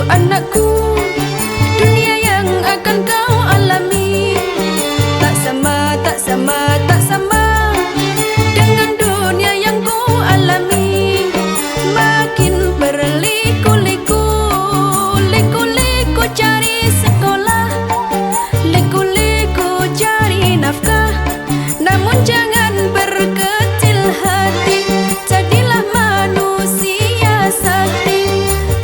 anakku, dunia yang akan kau alami tak sama, tak sama, tak sama dengan dunia yang ku alami. Makin berliku-liku, liku-liku cari sekolah, liku-liku cari nafkah. Namun jangan berkecil hati, jadilah manusia sakti,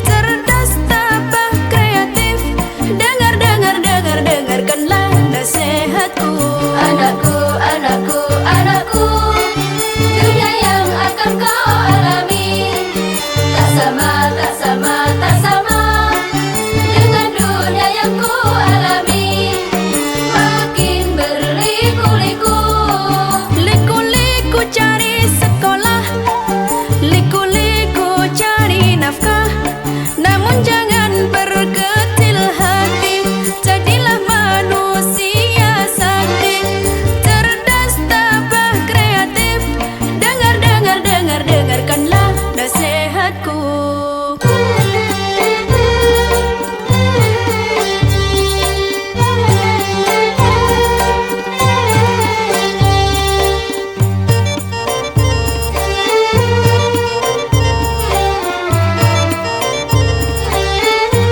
cerdas, tabah, kreatif. Dengar, dengar, dengar, dengarkanlah nasihatku. Anakku, anakku, anakku, dunia yang akan kau alami tak sama, tak sama, tak sama dengan dunia yang ku alami. Makin berliku-liku, Liku-liku cari sekolah, liku-liku cari nafkah. Namun jangan berkecil hati, jadilah manusia sakti, cerdas, tabah, kreatif. Dengar, dengar, dengar, dengarkanlah nasihatku.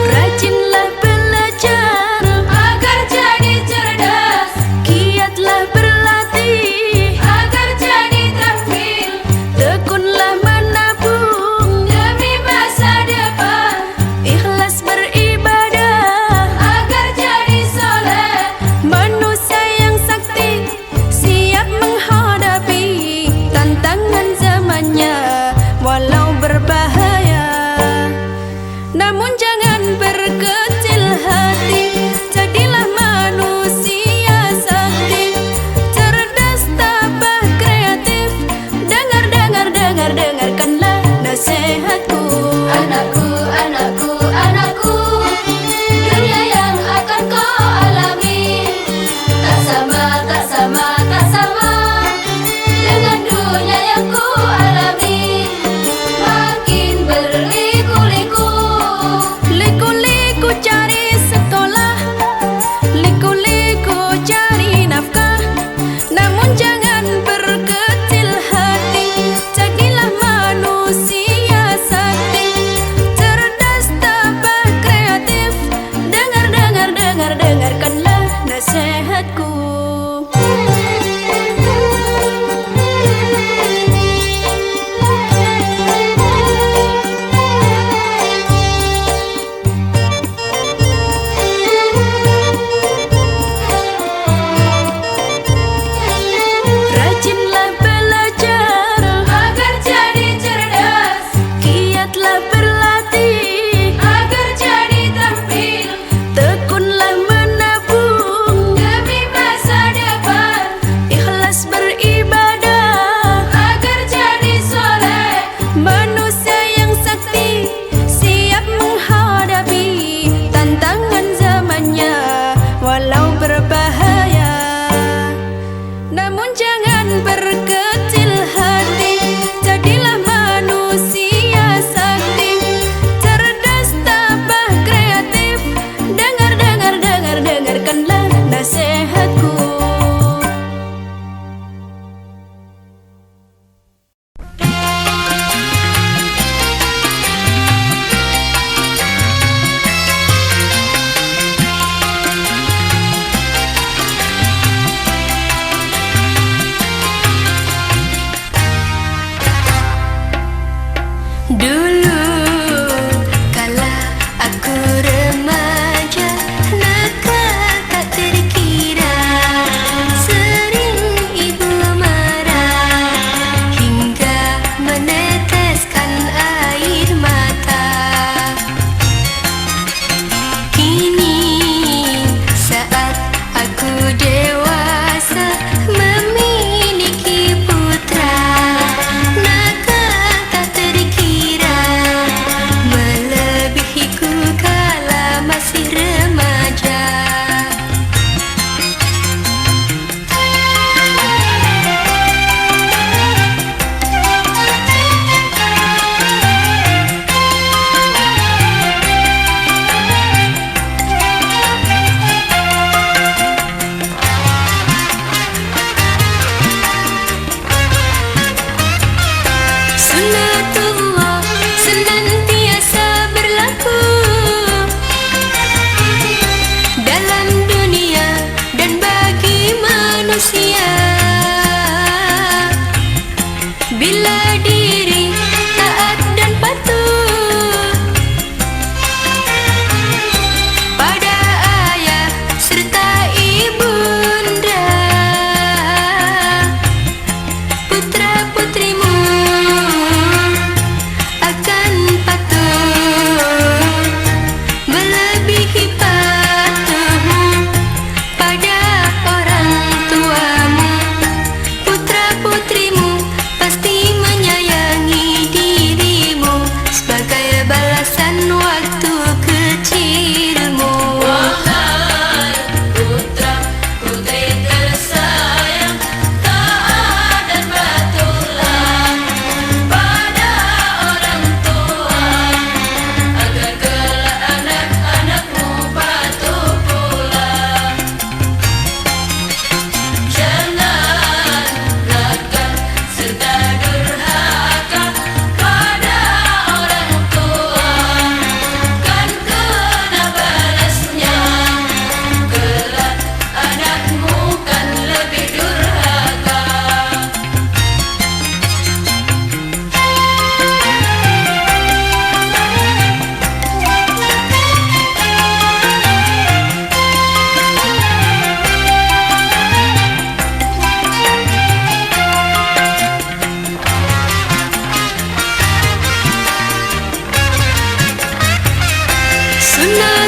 Rajinlah belajar agar jadi cerdas, giatlah berlatih, agar jadi terampil tekunlah menabung, demi masa depan, ikhlas beribadah, agar jadi soleh, manusia yang sakti, siap menghadapi tantangan zamannya walau berbahaya. Namun jangan berkecil hati, jadilah manusia sakti, cerdas, tabah, kreatif. Dengar, dengar, dengar, dengarkanlah nasihatku. Anakku, anakku, anakku, dunia yang akan kau alami tak sama, tak sama, tak sama dengan dunia yang ku alami. Makin berliku-liku, Liku-liku cari sekolah, liku-liku cari nafkah. Namun jangan berkecil hati, jadilah manusia sakti,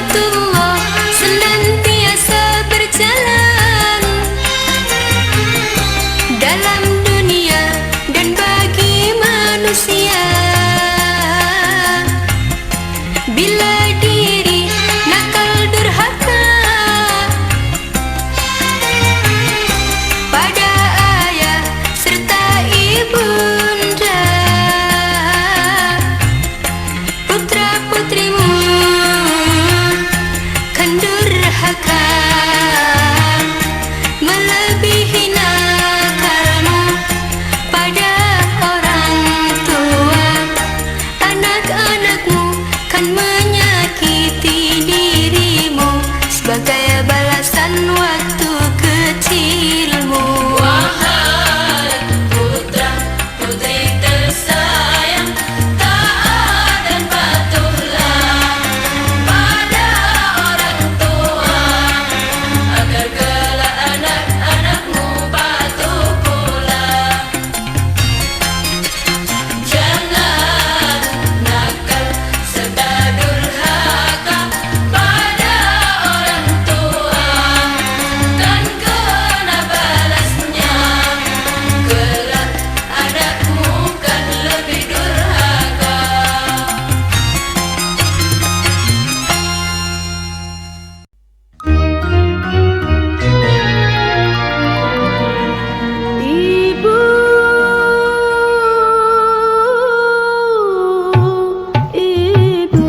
sunnatullah senantiasa berjalan dalam dunia dan bagi manusia. Bila diri nakal durhaka pada ayah serta ibunda, putra-putrimu kan durhaka melebihi nakalmu pada orang tua. Anak-anakmu kan menyakiti dirimu sebagai balasan waktu kecilmu. Wahai putra putri tersayang, taat dan patuhlah pada orang tua, agar kelak anak-anakmu patuh pula. Jangan nakal serta durhaka pada orang tua, kan kena balasnya kelak anakmu kan lebih durhaka. Ibu, ibu,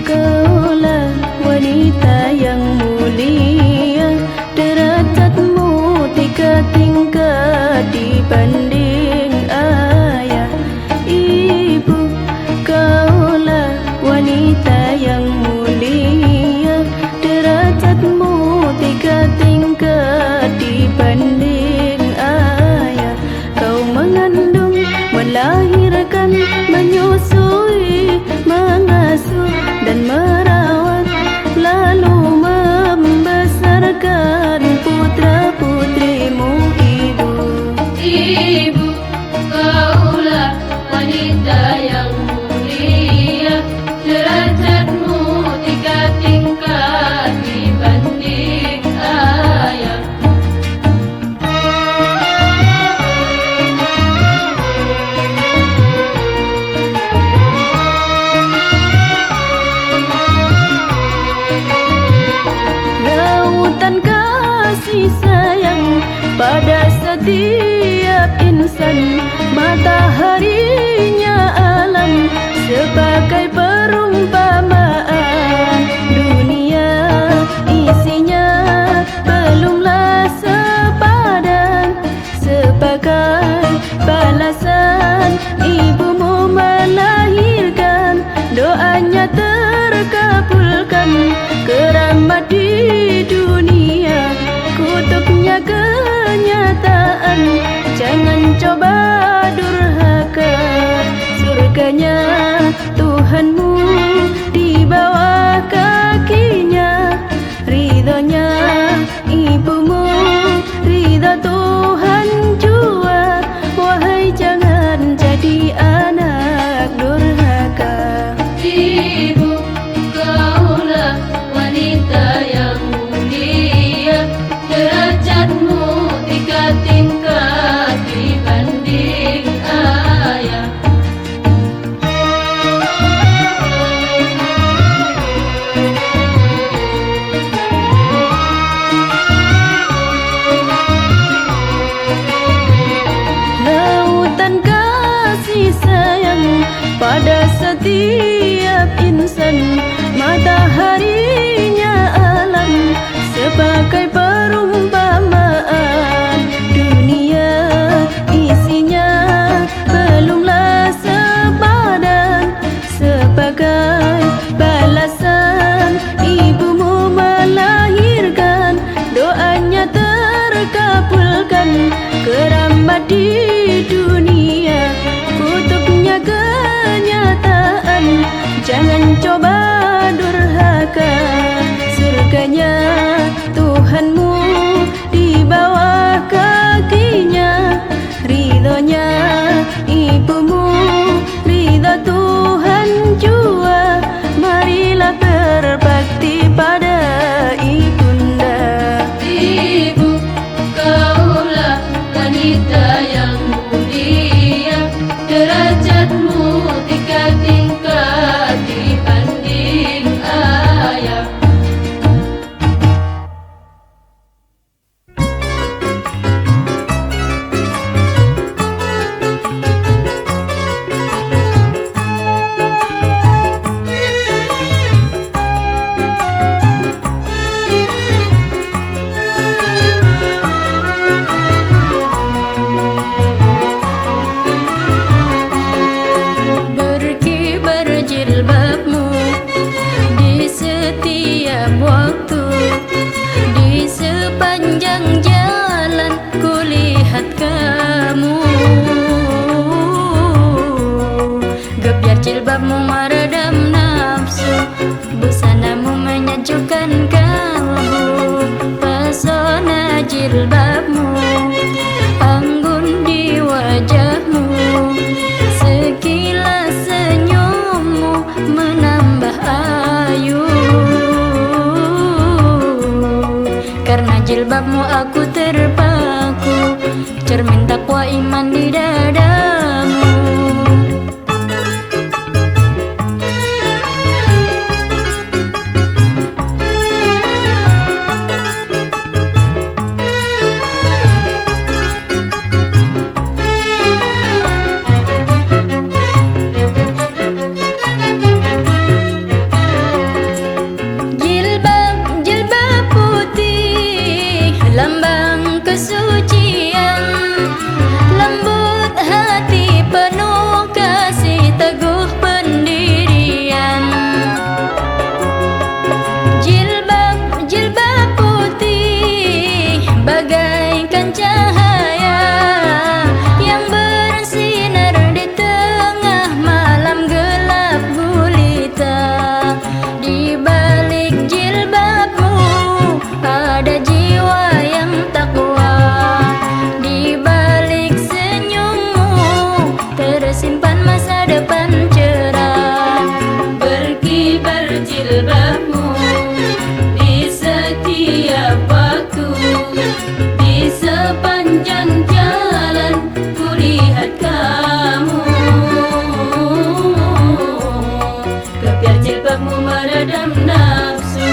kaulah wanita yang mulia, derajatmu 3 tingkat dibanding ayah. Ibu, kaulah wanita yang mulia, derajatmu 3 tingkat dibanding ayah. Kau mengandung, melahirkan, menyusui, mengasuh dan merawat, lalu membesarkan putra-putrimu. Ibu, Ibu, kaulah wanita yang mulia, derajatmu 3 tingkat dibanding ayah. lautan kasih sayang pada setiap insan, mataharinya alam sebagai perumpamaan. Dunia isinya belumlah sepadan, sebagai balasan ibumu melahirkan, doanya terkabulkan. Keramat di dunia, kutuknya kenyataan. Jangan coba durhaka, surganya Tuhanmu di bawah kakinya. Ridhonya ibumu, ridho Tuhan jua. Wahai jangan jadi anak durhaka. Ibu, kaulah wanita yang mulia, derajatmu 3 tingkat dibanding ayah. Lautan kasih sayang pada setiap insan, mataharinya alam sebagai perumpamaan. Dunia isinya belumlah sepadan, sebagai balasan ibumu melahirkan, doanya terkabulkan. Keramat di dunia, kutuknya kenyataan. Jangan coba durhaka, setiap waktu. Di sepanjang jalan kulihat kamu. Gebyar jilbabmu meredam nafsu, busanamu menyejukkan kalbu. Pesona jilbabmu, anggun di wajahmu, sekilas senyummu menambah ayu. Karena jilbabmu aku terpaku, cermin takwa iman di dadamu. Lambang kesucian, lembut hati penuh kasih, teguh pendirian. Jilbab putih bagaikan cahaya yang bersinar di tengah malam gelap gulita. Di balik jilbabmu ada jiwa yang takwa, di balik senyummu tersimpan masa depan cerah. Berkibar jilbabmu di setiap waktu, di sepanjang jalan kulihat kamu. Gebyar jilbabmu meredam nafsu,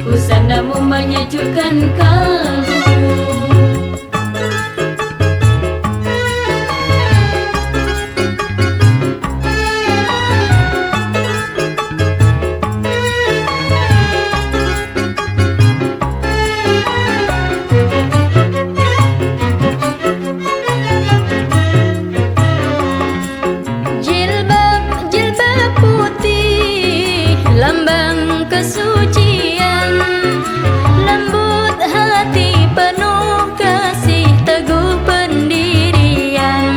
busanamu menyejukkan kalbu. Jilbab putih lambang kesucian, lembut hati penuh kasih, teguh pendirian.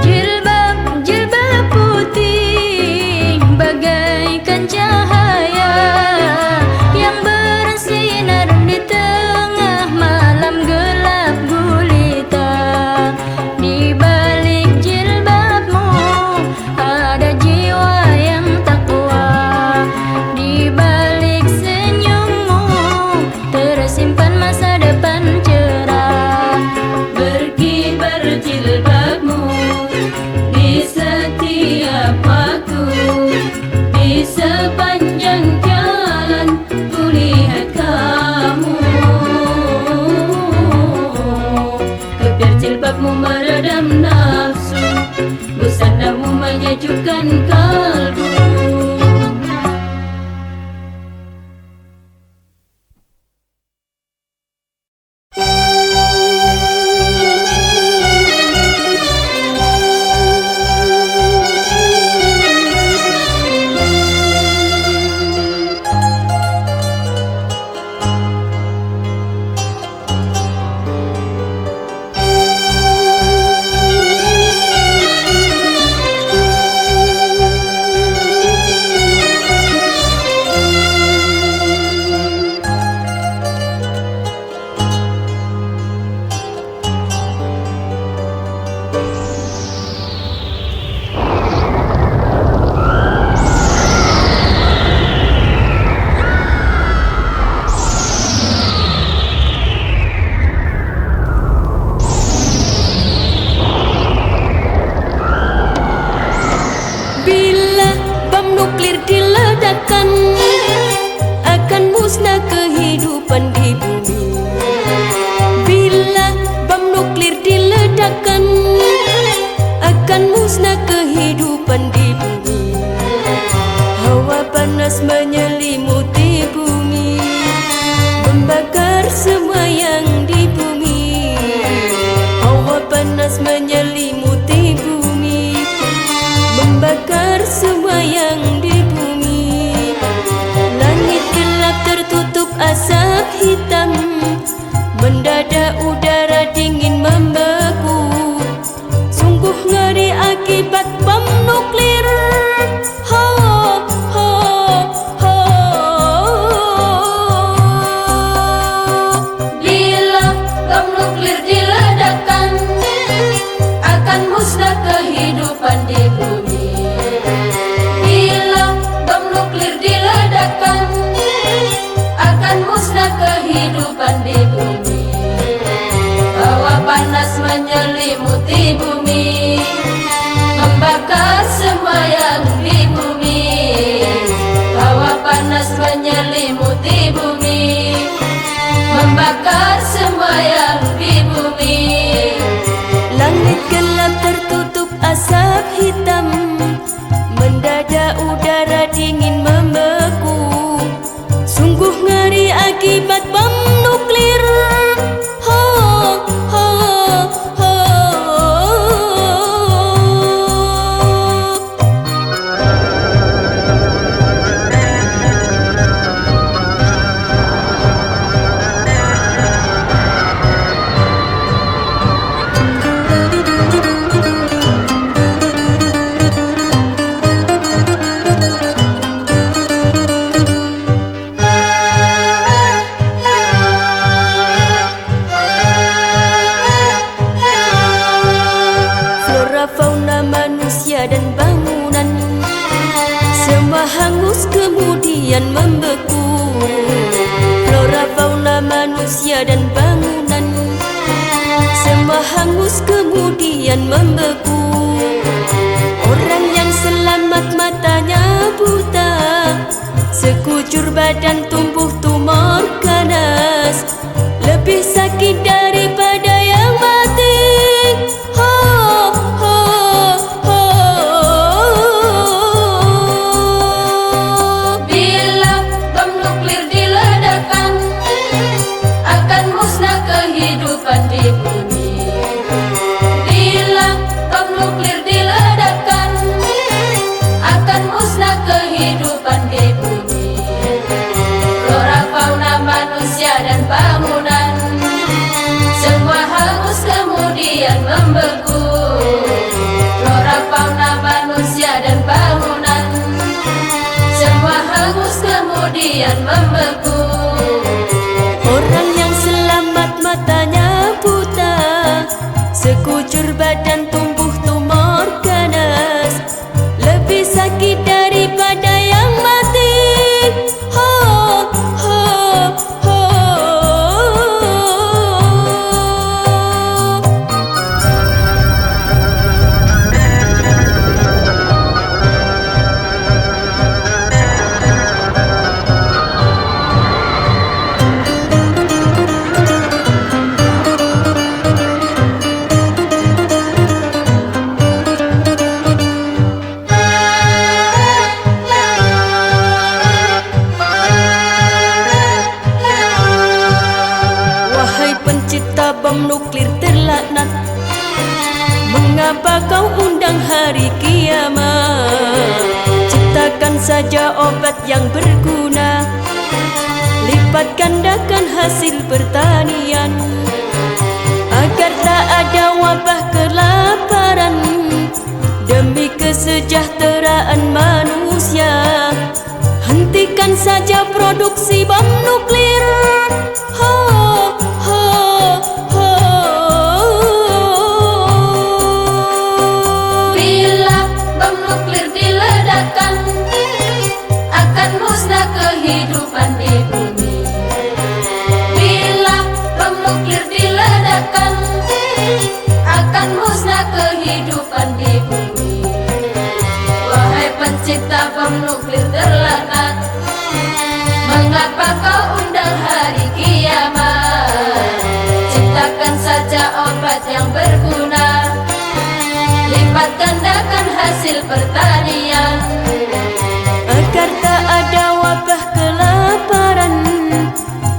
Jilbab putih bagaikan cahaya yang bersinar di tengah malam gelap gulita. Di balik jilbabmu ada jiwa yang takwa, di balik senyummu tersimpan masa depan cerah. Berkibar jilbabmu di setiap waktu, di sepanjang jalan kulihat kamu. Gebyar jilbabmu meredam nafsu, busanamu menyejukkan kalbu. musnah kehidupan di bumi. Bila bom nuklir diledakkan, akan musnah kehidupan di bumi. Hawa panas menyelimuti bumi, membakar semua yang di bumi. Hawa panas menyelimuti bumi, membakar semua yang di bumi. kemudian membeku. Flora fauna manusia dan bangunan semua hangus kemudian membeku. Orang yang selamat matanya buta, sekujur badan tumbuh tumor ganas, lebih sakit daripada yang mati. Ho, ho, ho. Bila bom nuklir diledakkan, akan musnah kehidupan di bumi. Bila bom nuklir diledakkan, akan musnah kehidupan di bumi. Flora fauna manusia dan bangunan semua hangus kemudian membeku. Flora fauna manusia dan bangunan semua hangus kemudian membeku. Orang yang selamat matanya buta, sekujur badan tumbuh tumor ganas, lebih sakit daripada yang mati. Ho, ho, ho. Wahai pencipta bom nuklir terlaknat, mengapa kau undang hari kiamat? Ciptakan saja obat yang berguna, lipat gandakan hasil pertanian, agar tak ada wabah kelaparan, demi kesejahteraan manusia. Hentikan saja produksi bom nuklir. Ho, ho, ho. Bila bom nuklir diledakkan, akan musnah kehidupan di bumi. Bila bom nuklir diledakkan, akan musnah kehidupan di bumi. Wahai pencipta bom nuklir terlaknat, mengapa kau undang hari kiamat? Ciptakan saja obat yang berguna, lipat gandakan hasil pertanian, Agar tak ada wabah kelaparan,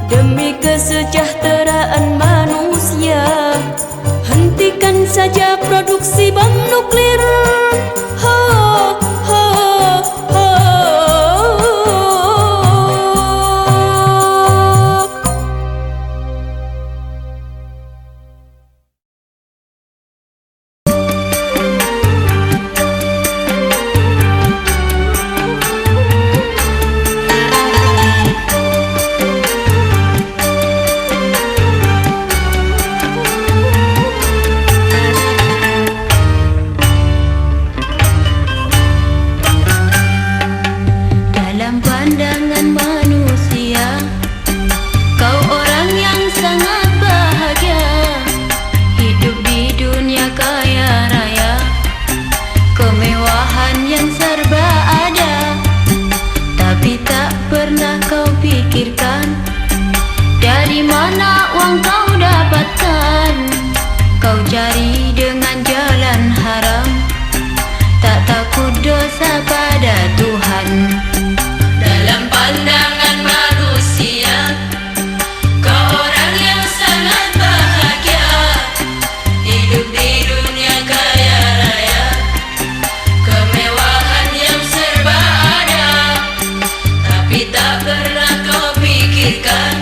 demi kesejahteraan manusia. Hentikan saja produksi bom nuklir. Ho, ho, ho. dalam pandangan manusia, kau orang yang sangat bahagia, hidup di dunia kaya raya, kemewahan yang serba ada. Tapi tak pernah kau pikirkan, dari mana uang kau dapatkan. Kau cari dengan jalan haram, tak takut dosa pada Tuhan. Dalam pandangan manusia, kau orang yang sangat bahagia, hidup di dunia kaya raya, kemewahan yang serba ada. Tapi tak pernah kau pikirkan,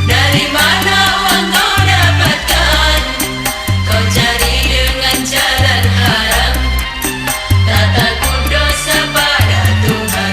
dari mana uang kau dapatkan. Kau cari dengan jalan haram, tak takut dosa pada Tuhan.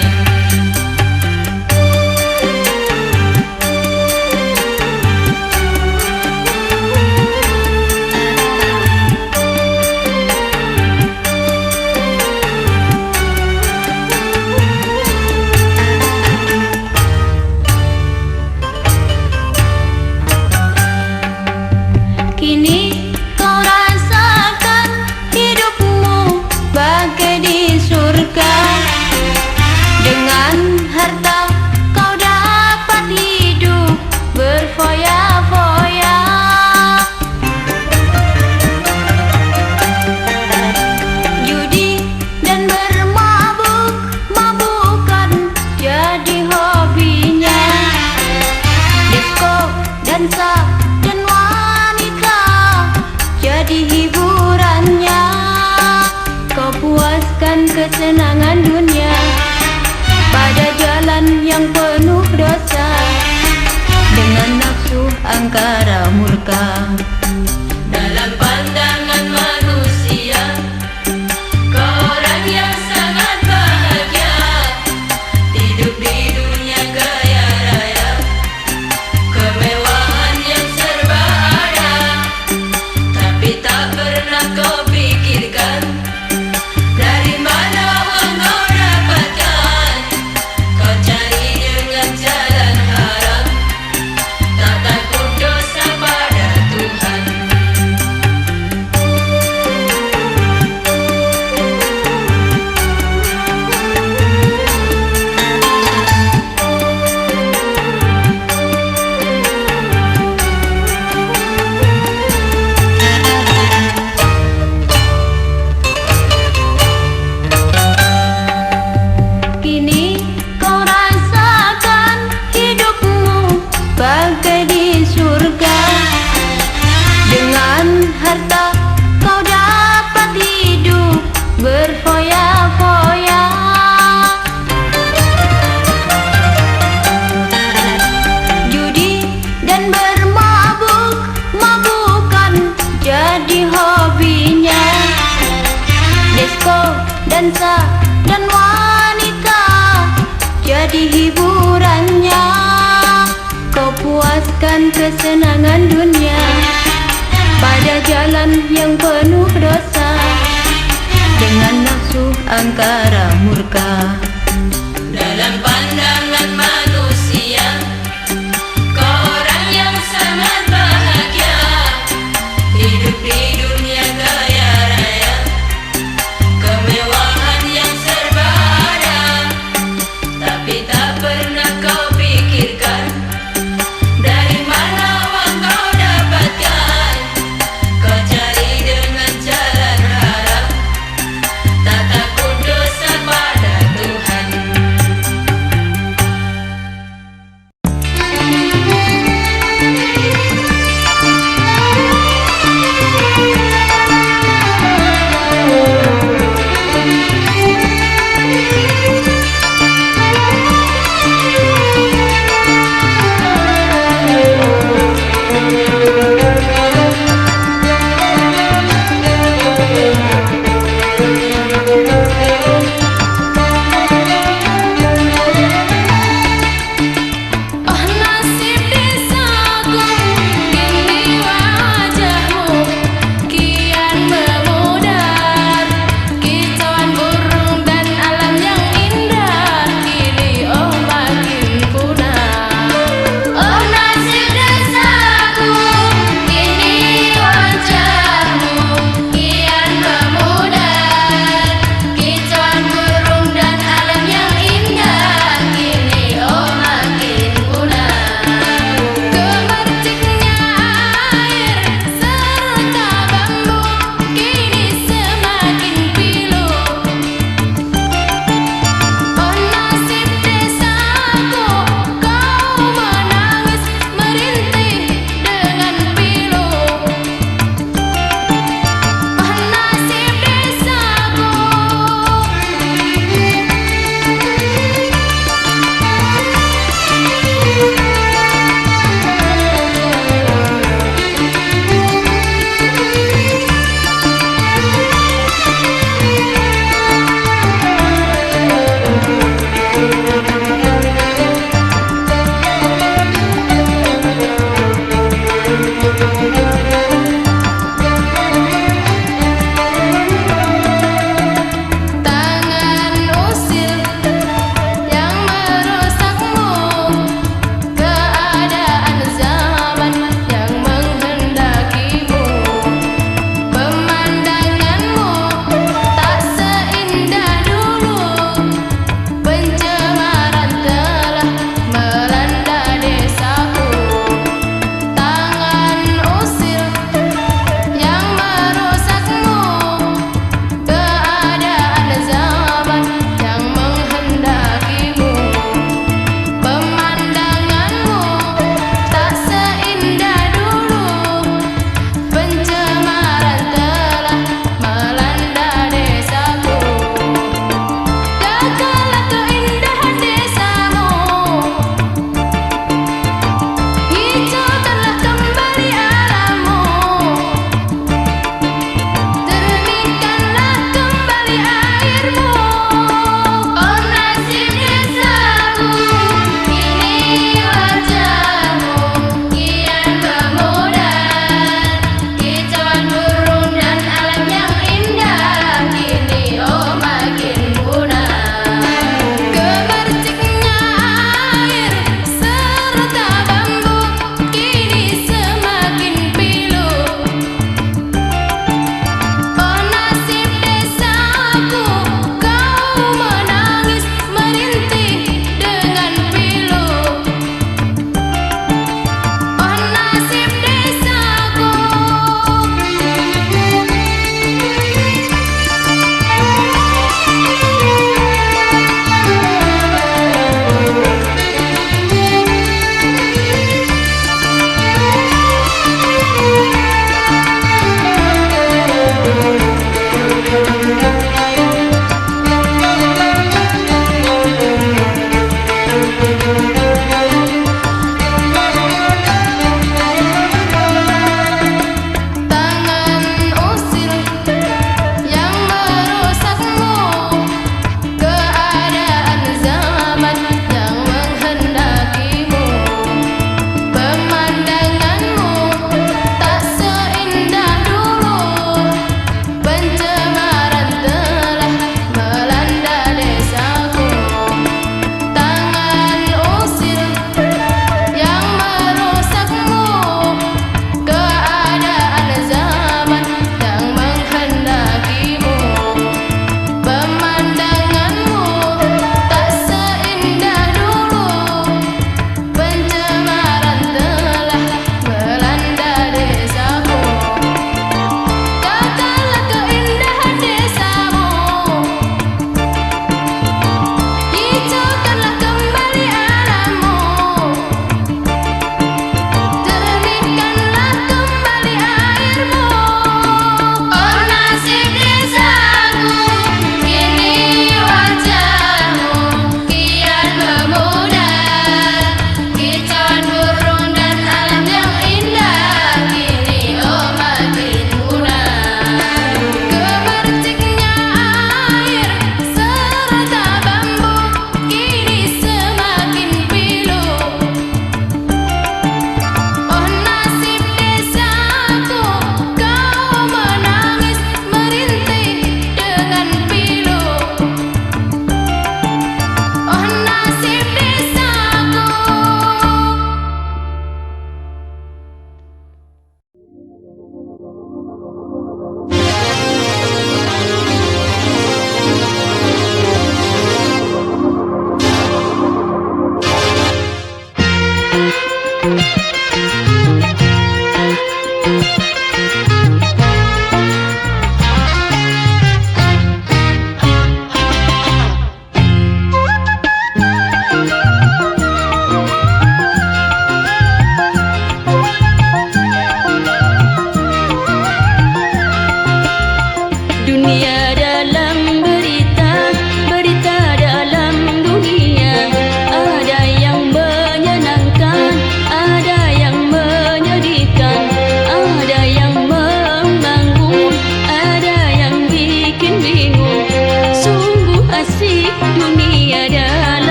angkara murka. Dalam pandangan manusia, kau orang yang sangat bahagia, hidup di dunia kaya raya, kemewahan yang serba ada. Tapi tak pernah kau pikirkan dari mana uang kau dapatkan. Kau cari dengan jalan haram, tak takut dosa pada Tuhan. Kini kau rasakan hidupmu bagai di surga. Dengan harta kau dapat hidup berfoya-foya. Judi dan bermabuk-mabukan jadi hobinya. Disco, dansa, dan wanita jadi hiburannya. Kau puaskan kesenangan dunia pada jalan yang penuh dosa, dengan nafsu angkara murka. Dalam pandangan manusia, kau orang yang sangat bahagia, hidup di dunia kaya raya, kemewahan yang serba ada. Tapi tak pernah kau pikirkan dari mana uang kau dapatkan. Kau cari dengan jalan haram, tak takut dosa pada Tuhan.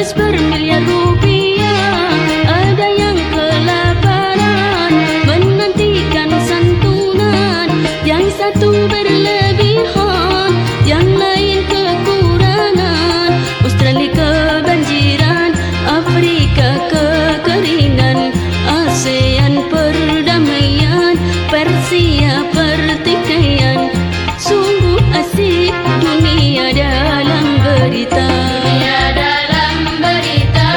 habis bermiliar rupiah, ada yang kelaparan menantikan santunan, yang satu berlebihan, yang lain kekurangan. Australia kebanjiran, Afrika kekeringan, ASEAN perdamaian, Persia pertikaian. Sungguh asik dunia dalam berita. Dunia dalam berita.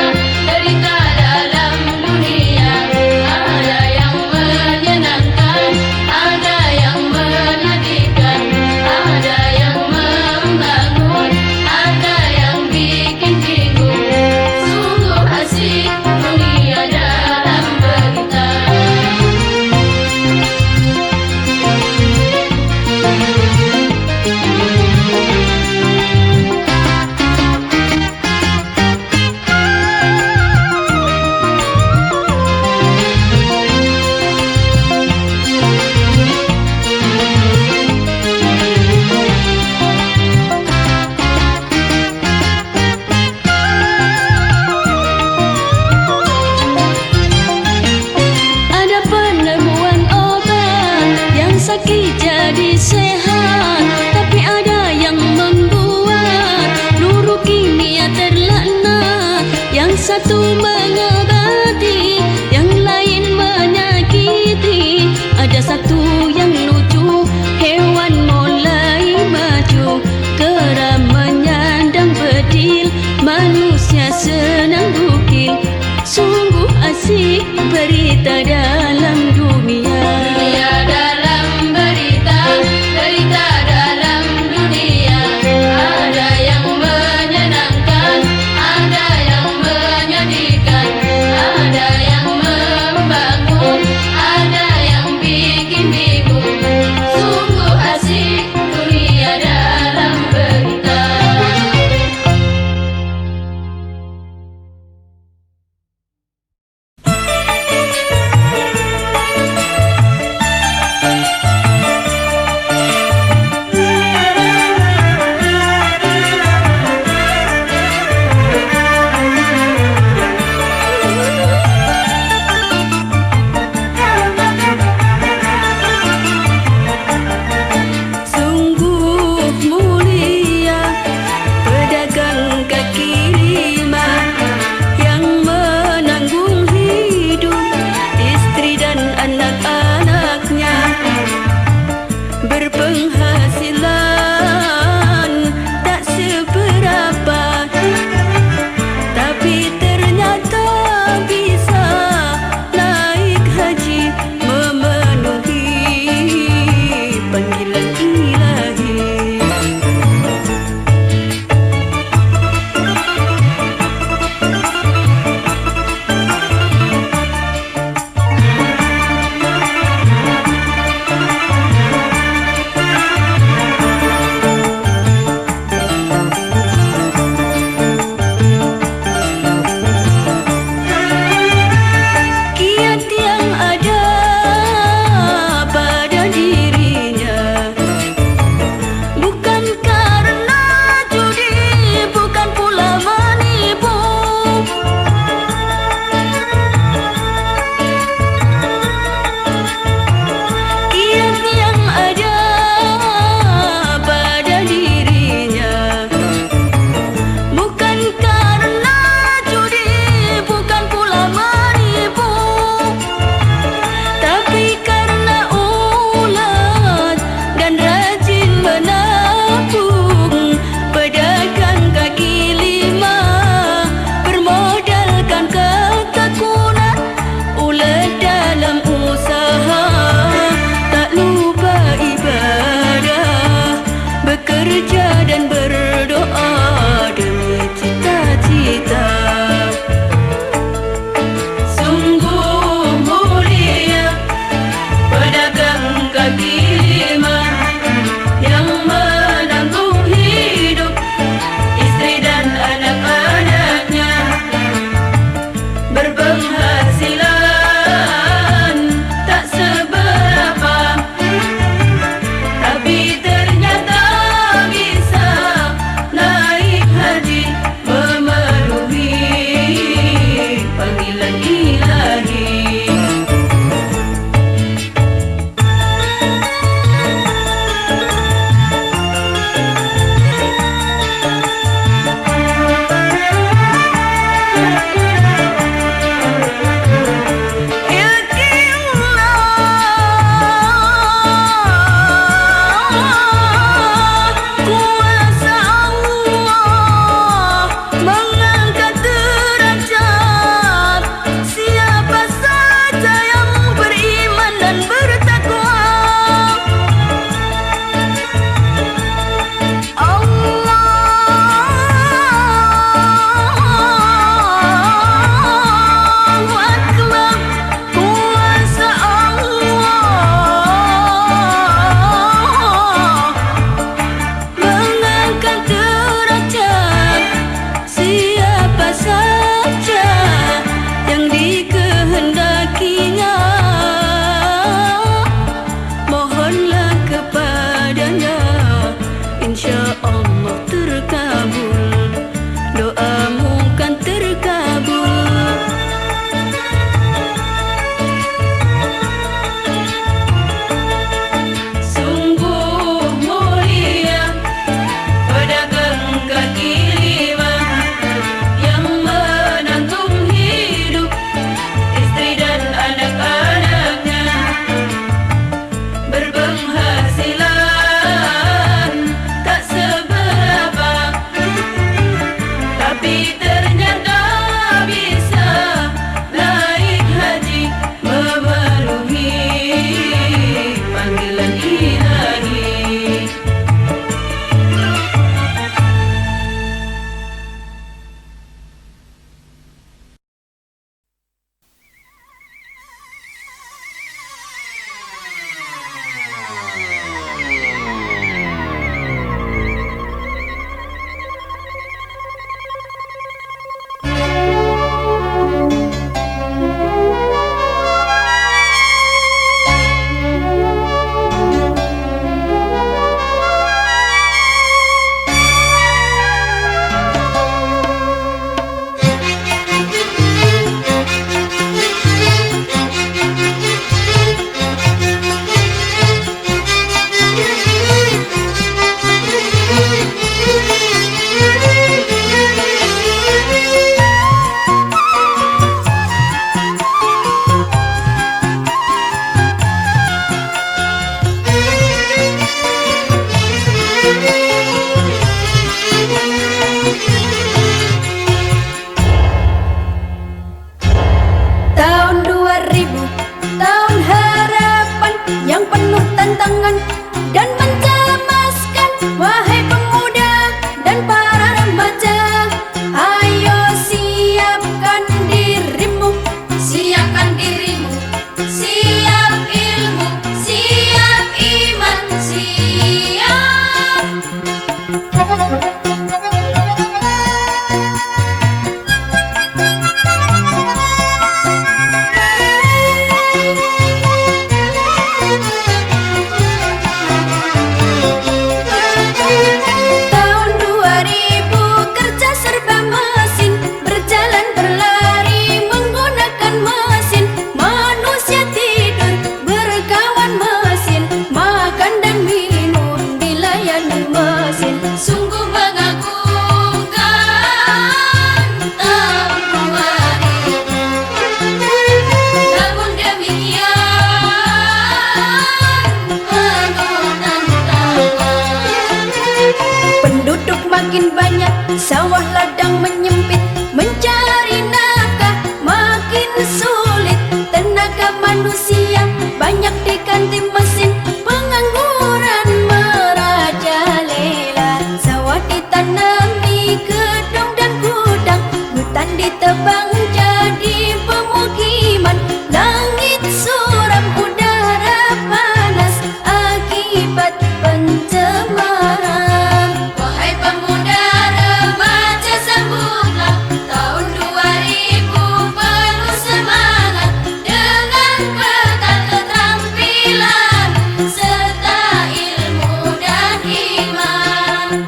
makin banyak, sawah ladang menyempit, mencari nafkah makin sulit. Tenaga manusia banyak diganti mesin, pengangguran merajalela. Sawah ditanami gedung dan gudang, hutan ditebang jadi pemukiman. Langit suram, udara panas akibat pencemaran. Wahai pemuda remaja, sambutlah tahun 2000 penuh semangat, dengan bekal keterampilan serta ilmu dan iman.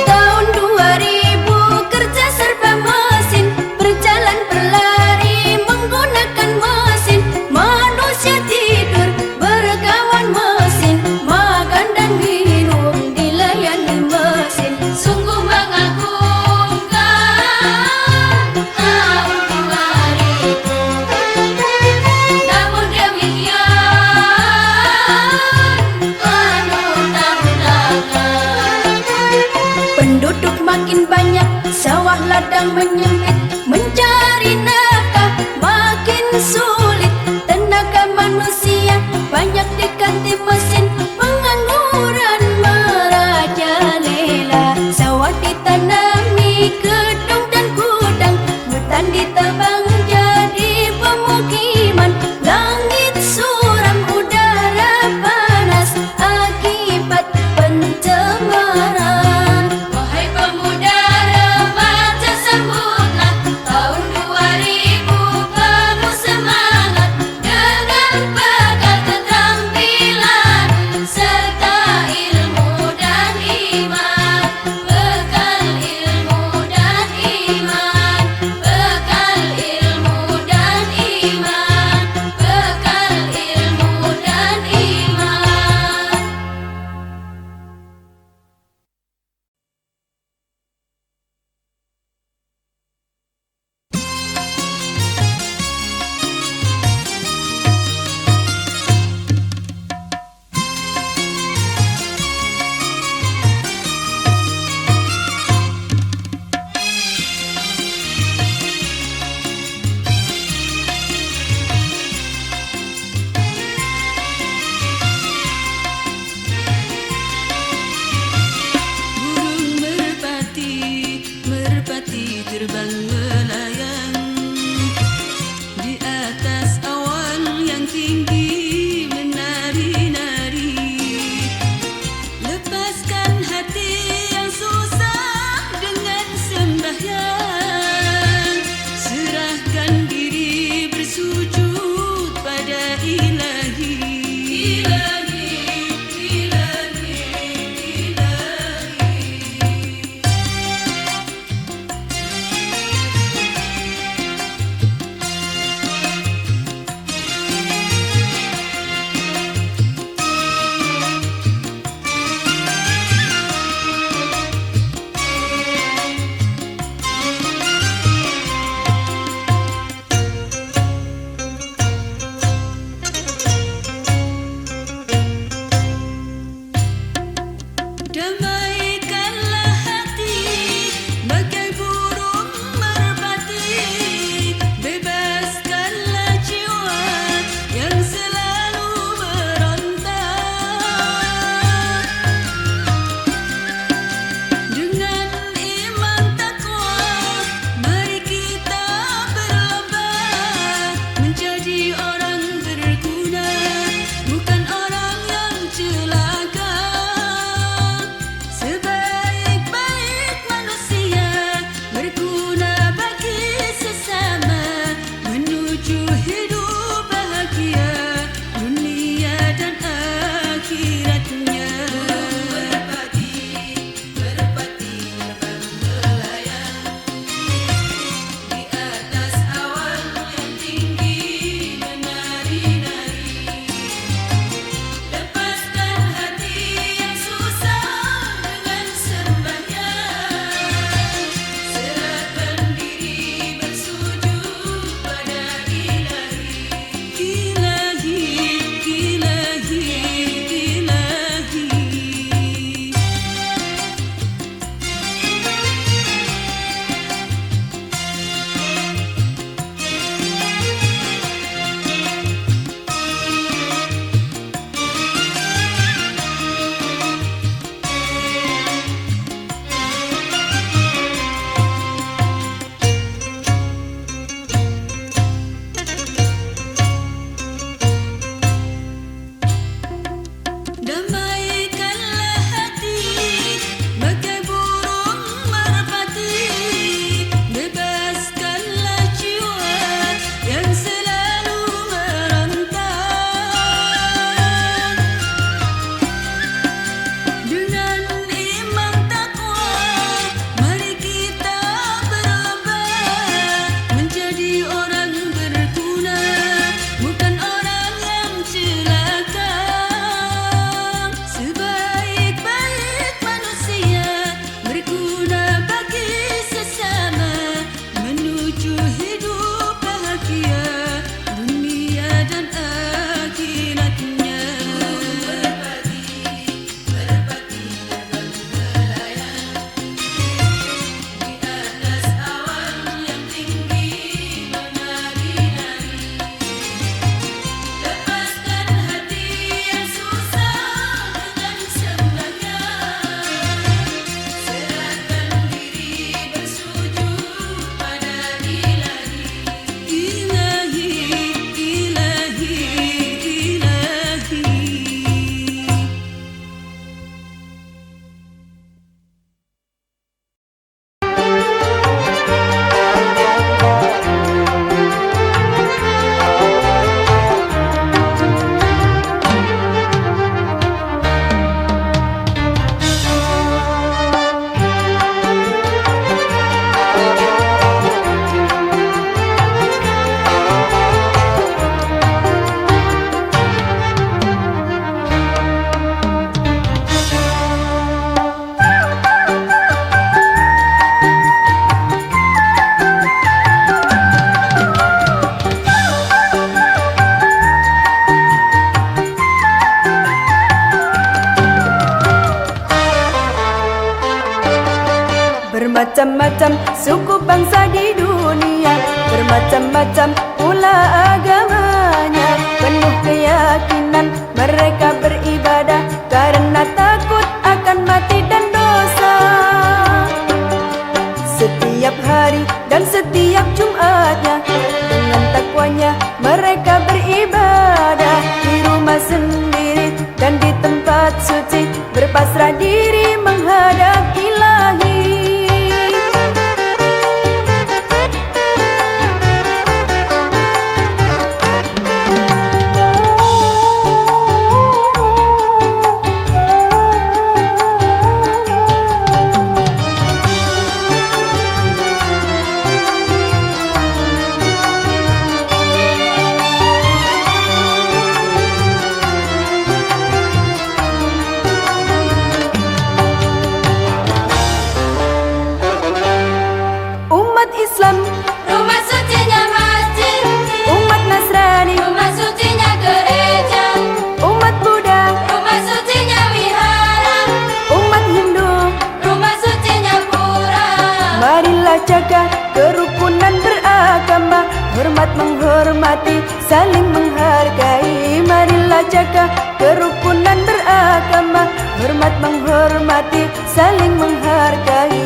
Tahun 2000 kerja serba mesin, berjalan berlari menggunakan mesin. Manusia tidur berkawan mesin, makan dan minum dilayani mesin. Sungguh mengagumkan tahun 2000. Namun demikian penuh tantangan. Penduduk makin banyak, sawah ladang menyempit, mencari nafkah makin sulit. Tenaga manusia banyak diganti mesin, pengangguran merajalela. Sawah ditanami gedung dan gudang, hutan ditebang jadi pemukiman. Langit suram, udara panas akibat pencemaran. Wahai pemuda remaja, sambut Bermacam-macam suku bangsa di dunia, bermacam-macam pula agamanya. Penuh keyakinan mereka beribadah karena takut akan mati dan dosa. Setiap hari dan setiap Jumatnya, dengan takwanya mereka beribadah di rumah sendiri dan di tempat suci, berpasrah diri menghadap Ilahi. Islam, rumah sucinya masjid. umat Nasrani, Rumah sucinya gereja. umat Buddha, Rumah sucinya wihara. umat Hindu, Rumah sucinya pura. marilah jaga kerukunan beragama, hormat menghormati, saling menghargai. Marilah jaga kerukunan beragama, hormat menghormati, saling menghargai.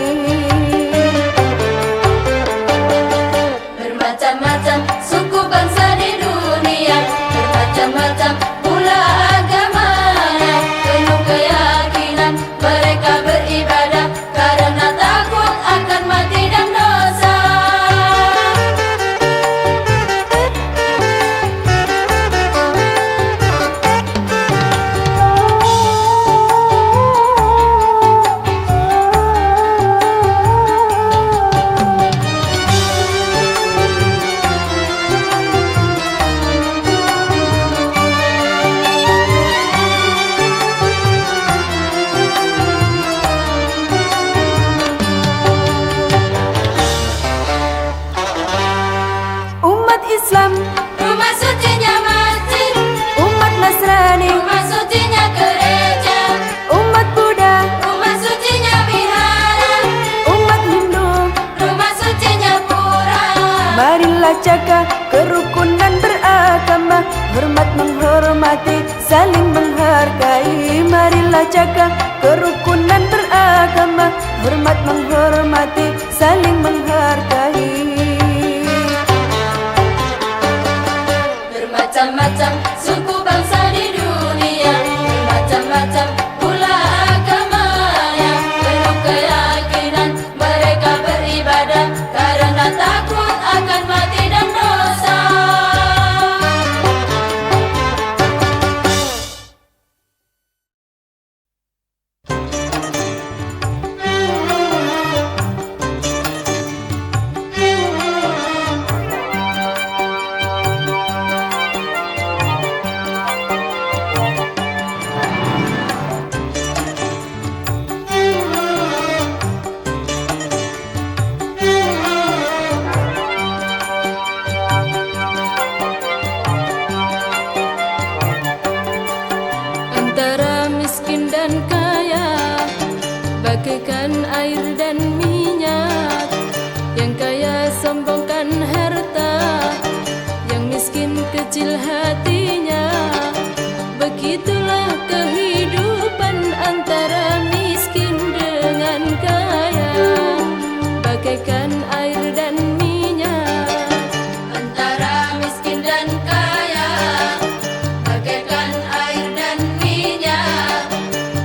Bermacam-macam suku bangsa di dunia, bermacam-macam pula agamanya. Penuh keyakinan mereka beribadah karena takut akan mati dan dosa. Umat Islam, Rumah sucinya masjid. umat Nasrani, Rumah sucinya gereja. umat Buddha, Rumah sucinya wihara. umat Hindu, Rumah sucinya pura. marilah jaga kerukunan beragama, hormat menghormati, saling menghargai. Marilah jaga kerukunan beragama, hormat menghormati, saling menghargai. Bermacam-macam suku bangsa di dunia, bermacam-macam pula agamanya. Penuh keyakinan mereka beribadah karena takut akan mati dan dosa. Antara miskin dan kaya, bagaikan air dan minyak. Yang kaya sombongkan harta, yang miskin kecil hatinya. Begitulah kehidupan antara miskin dengan kaya, bagaikan air dan minyak. Antara miskin dan kaya, bagaikan air dan minyak.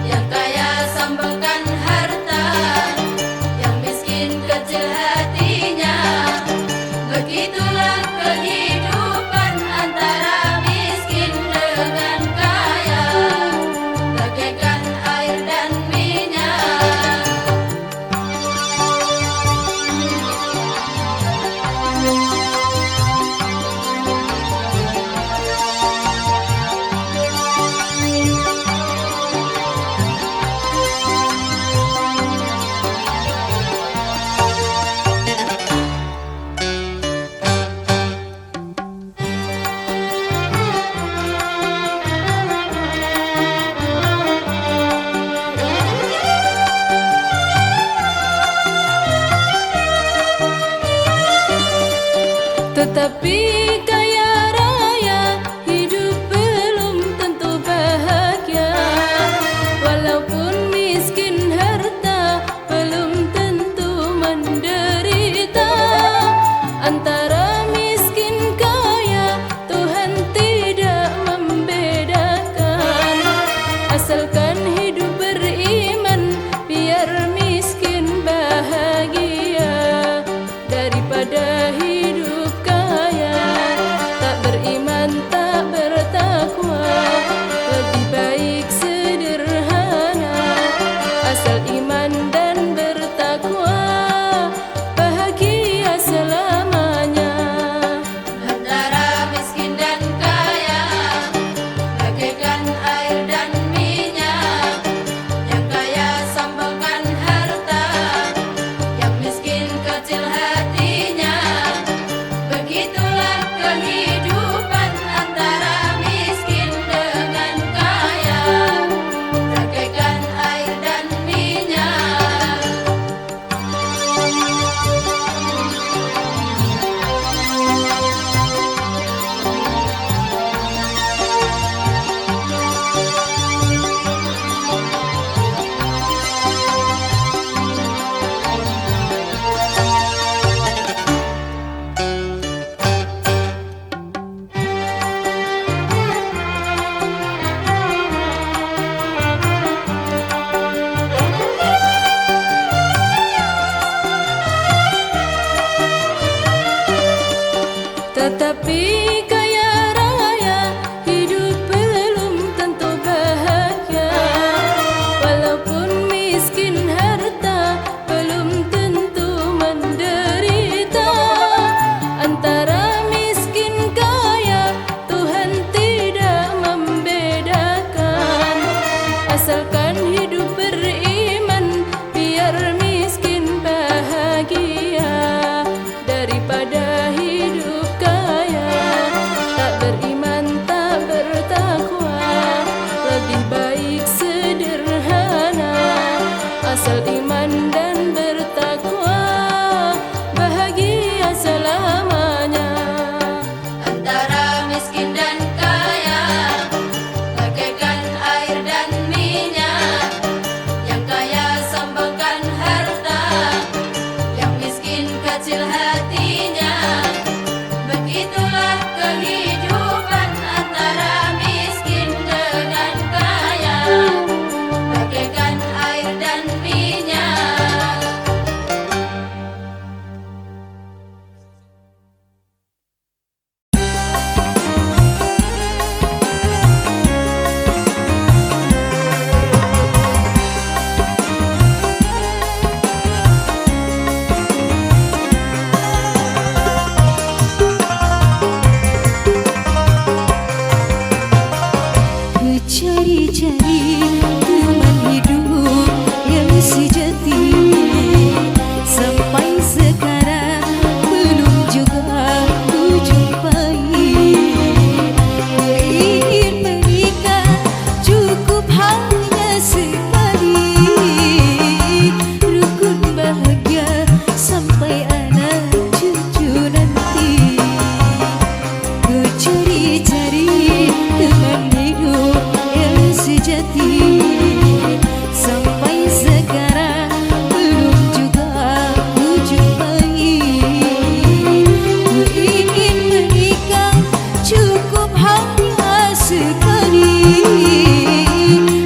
Yang kaya sombongkan harta, yang miskin kecil hatinya. Begitulah kehidupan antara miskin dengan kaya. asal iman dan bertakwa, bahagia selamanya. Antara miskin dan kaya, bagaikan air dan minyak. Yang kaya sombongkan harta, yang miskin kecil hatinya. Begitulah kehidupan antara miskin dengan kaya, bagaikan air dan minyak. Cari-cari teman hidup yang sejati, sampai sekarang belum juga ku jumpai. Ingin menikah cukup hanya sekali, rukun bahagia sampai anak cucu nanti. Ku cari-cari teman hidup yang sejati, sampai sekarang belum juga ku jumpai. Ku ingin menikah cukup hanya sekali,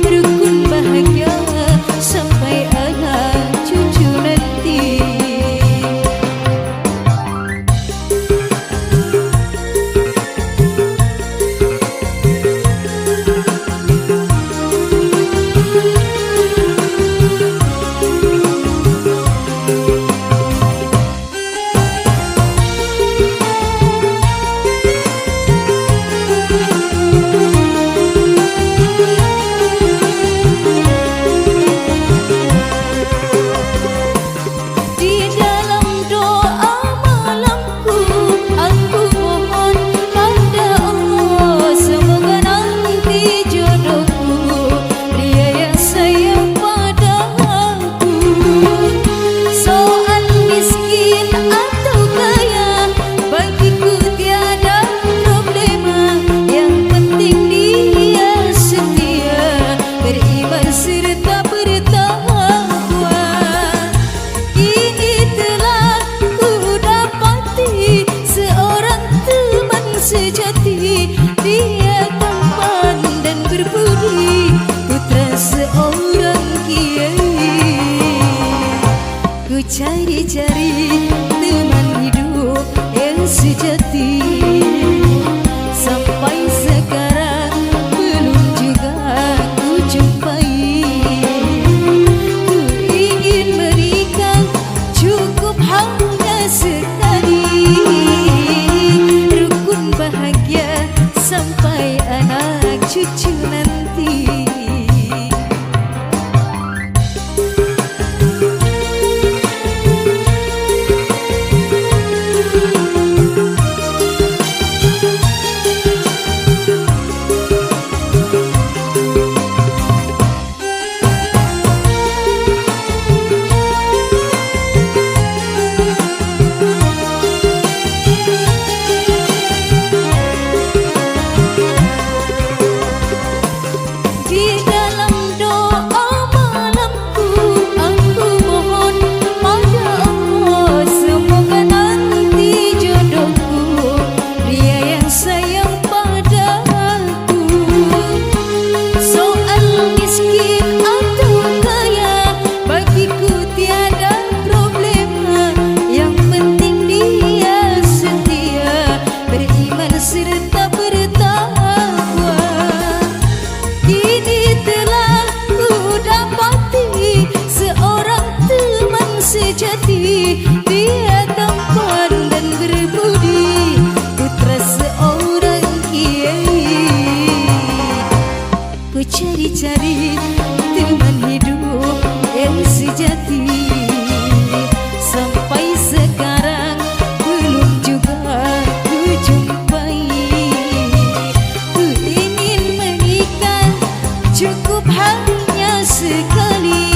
rukun bahagia sampai anak cucu nanti. Di dalam doa malamku, aku mohon pada Allah, semoga nanti jodohku dia yang sayang pada aku. Soal miskin atau kaya, bagiku tiada problema. Yang penting dia setia, beriman serta bertakwa. Kini telah ku dapati seorang teman sejati, dia tampan dan berbudi, putra seorang kiai. Ku cari-cari teman hidup yang sejati, sampai sekarang belum juga ku jumpai. Ku ingin menikah cukup hanya sekali, rukun bahagia sampai anak cucu nanti. cari teman hidup yang sejati. Sampai sekarang belum juga ku jumpai. Ku ingin menikah cukup hanya sekali.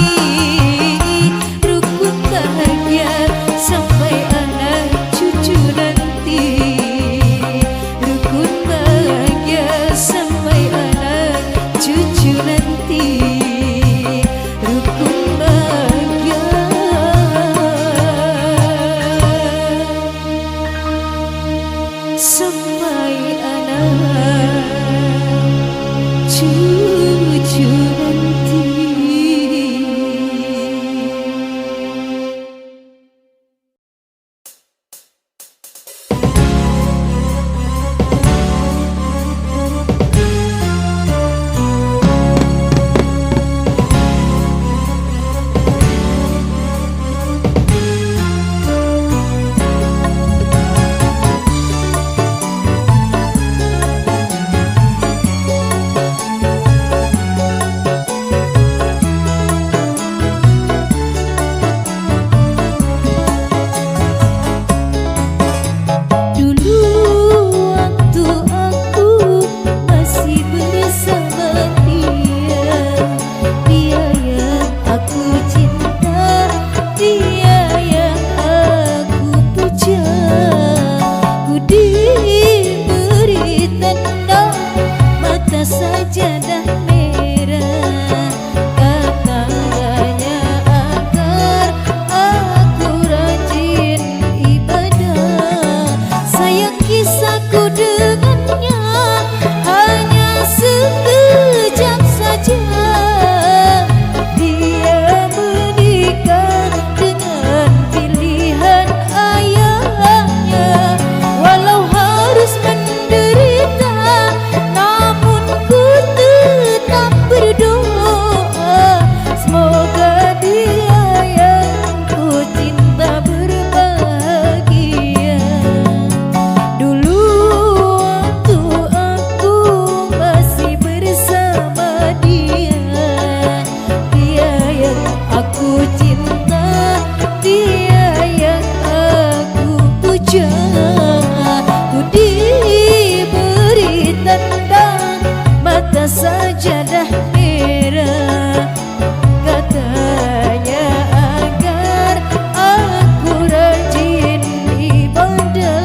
Katanya agar aku rajin ibadah.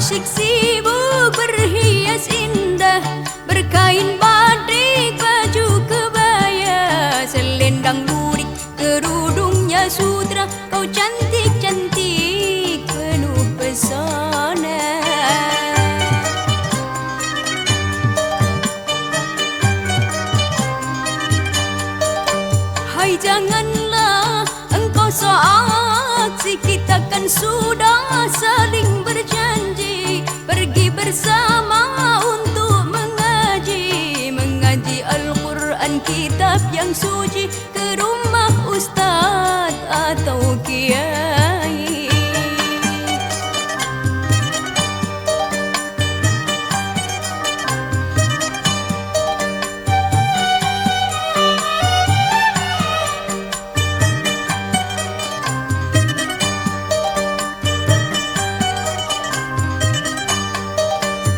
asyik sibuk berhias indah, berkain batik, baju kebaya, selendang lurik, kerudungnya sutra. Kau cantik-cantik penuh pesona. Hai janganlah engkau so aksi, kita kan sudah saling berjanji pergi bersama untuk mengaji Al-Quran, kitab yang suci, ke rumah ustaz atau kiai.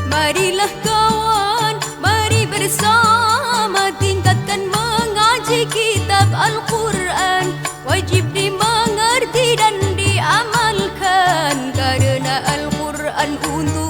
Marilah kawan, mari bersama tingkatkan mengaji kitab Al-Quran. Wajib dimengerti dan diamalkan, karena Al-Quran untuk